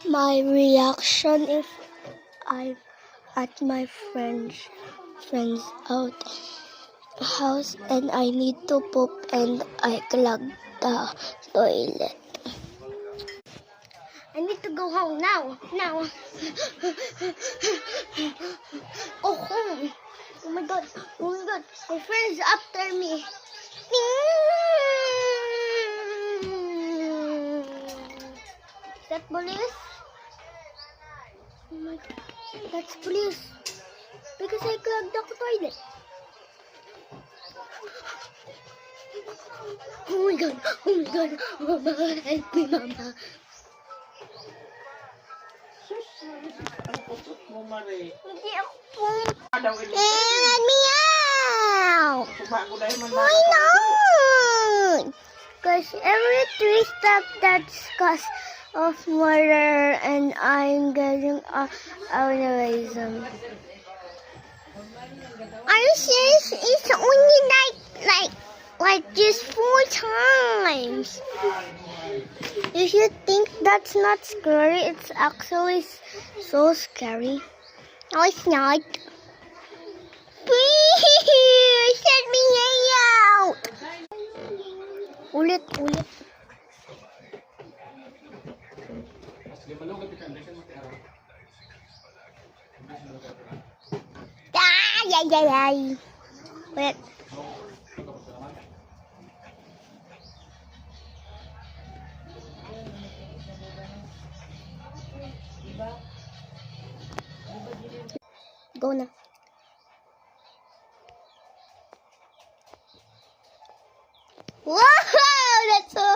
my reaction if I'm at my friend's out house and I need to poop and I clog the toilet. I need to go home now. Go home. Oh my god. My friend's after me. Is that police? Oh my god. That's police. Because I clogged the toilet. Oh my god. Mama, help me, Mama. Hindi ako po. Let me out. Why not? Because every three steps that's cause of murder and I'm getting aneurysm. Are you serious? It's only like just 4 times. You should think that's not scary. It's actually so scary. No, it's not. Please, let me out. Ulit. Ay. Wait. Go na. Wow! That's so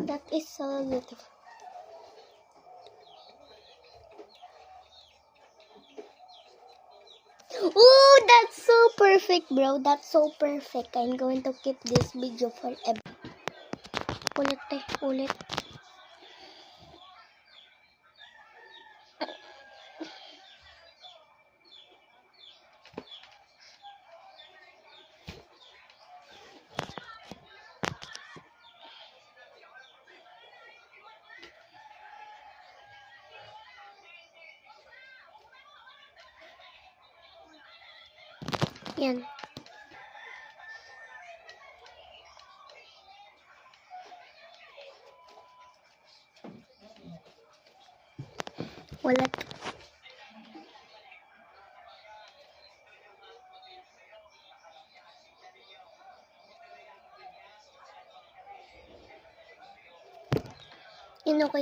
that is so beautiful. Oh, that's so perfect, bro. That's so perfect. I'm going to keep this video forever. Ulit. Yan. Wala. Yun okay.